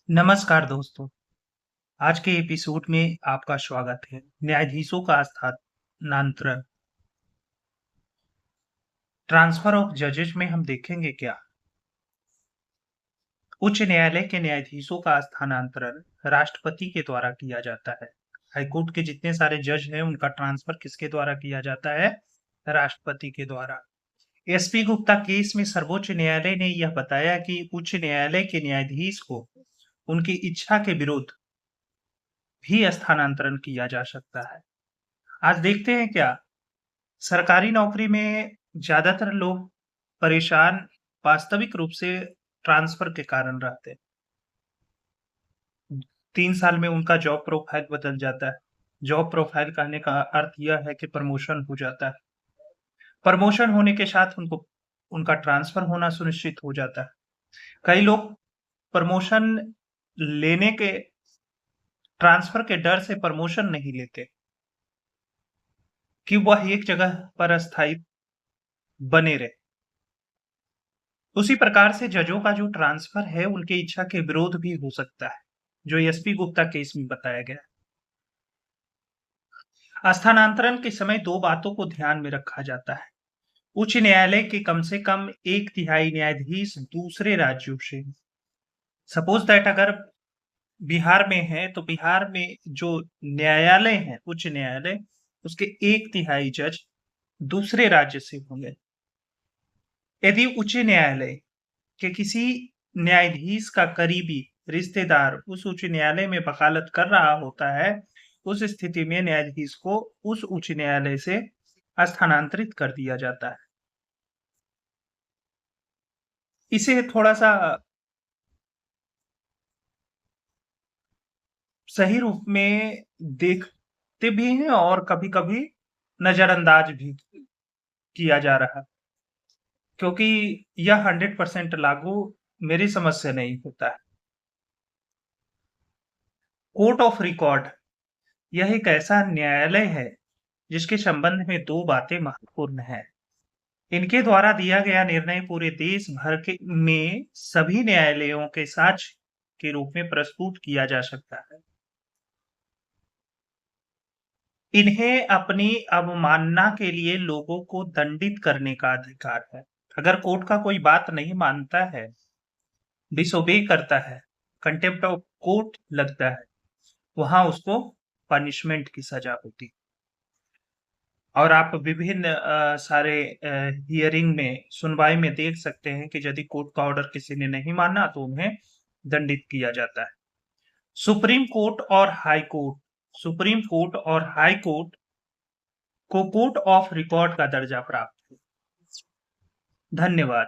नमस्कार दोस्तों, आज के एपिसोड में आपका स्वागत है। न्यायाधीशों का स्थानांतरण, ट्रांसफर ऑफ जजेस में हम देखेंगे क्या? उच्च न्यायालय के न्यायाधीशों का स्थानांतरण राष्ट्रपति के द्वारा किया जाता है। हाईकोर्ट के जितने सारे जज हैं उनका ट्रांसफर किसके द्वारा किया जाता है? राष्ट्रपति के द्वारा। एसपी गुप्ता केस में सर्वोच्च न्यायालय ने यह बताया कि उच्च न्यायालय के न्यायाधीश को उनकी इच्छा के विरुद्ध भी स्थानांतरण किया जा सकता है। आज देखते हैं क्या सरकारी नौकरी में ज्यादातर लोग परेशान वास्तविक रूप से ट्रांसफर के कारण रहते हैं। 3 साल में उनका जॉब प्रोफाइल बदल जाता है। जॉब प्रोफाइल कहने का अर्थ यह है कि प्रमोशन हो जाता है। प्रमोशन होने के साथ उनको उनका ट्रांसफर होना सुनिश्चित हो जाता है। कई लोग प्रमोशन लेने के ट्रांसफर के डर से प्रमोशन नहीं लेते कि वह एक जगह पर अस्थायी बने रहे। उसी प्रकार से जजों का जो ट्रांसफर है उनकी इच्छा के विरोध भी हो सकता है, जो एसपी गुप्ता केस में बताया गया। स्थानांतरण के समय दो बातों को ध्यान में रखा जाता है। उच्च न्यायालय के कम से कम 1/3 न्यायाधीश दूसरे राज्यों से, सपोज दैट अगर बिहार में है तो बिहार में जो न्यायालय है उच्च न्यायालय उसके 1/3 जज दूसरे राज्य से होंगे। यदि उच्च न्यायालय कि किसी न्यायाधीश का करीबी रिश्तेदार उस उच्च न्यायालय में वकालत कर रहा होता है, उस स्थिति में न्यायाधीश को उस उच्च न्यायालय से स्थानांतरित कर दिया जाता है। इसे थोड़ा सा सही रूप में देखते भी हैं और कभी-कभी नजरअंदाज भी किया जा रहा है, क्योंकि यह 100% लागू मेरी समझ से नहीं होता है। कोर्ट ऑफ रिकॉर्ड यह एक ऐसा न्यायालय है जिसके संबंध में दो बातें महत्वपूर्ण हैं। इनके द्वारा दिया गया निर्णय पूरे देश भर के में सभी न्यायालयों के साक्ष्य के रूप में प्रस्तुत किया जा सकता है। इन्हें अपनी अवमानना के लिए लोगों को दंडित करने का अधिकार है। अगर कोर्ट का कोई बात नहीं मानता है, डिसोबे करता है, कंटेम्प्ट ऑफ कोर्ट लगता है, वहां उसको पनिशमेंट की सजा होती है। और आप विभिन्न सारे हियरिंग में सुनवाई में देख सकते हैं कि यदि कोर्ट का ऑर्डर किसी ने नहीं माना तो उन्हें दंडित किया जाता है। सुप्रीम कोर्ट और हाई कोर्ट सुप्रीम कोर्ट और हाई कोर्ट को कोर्ट ऑफ रिकॉर्ड का दर्जा प्राप्त है। धन्यवाद।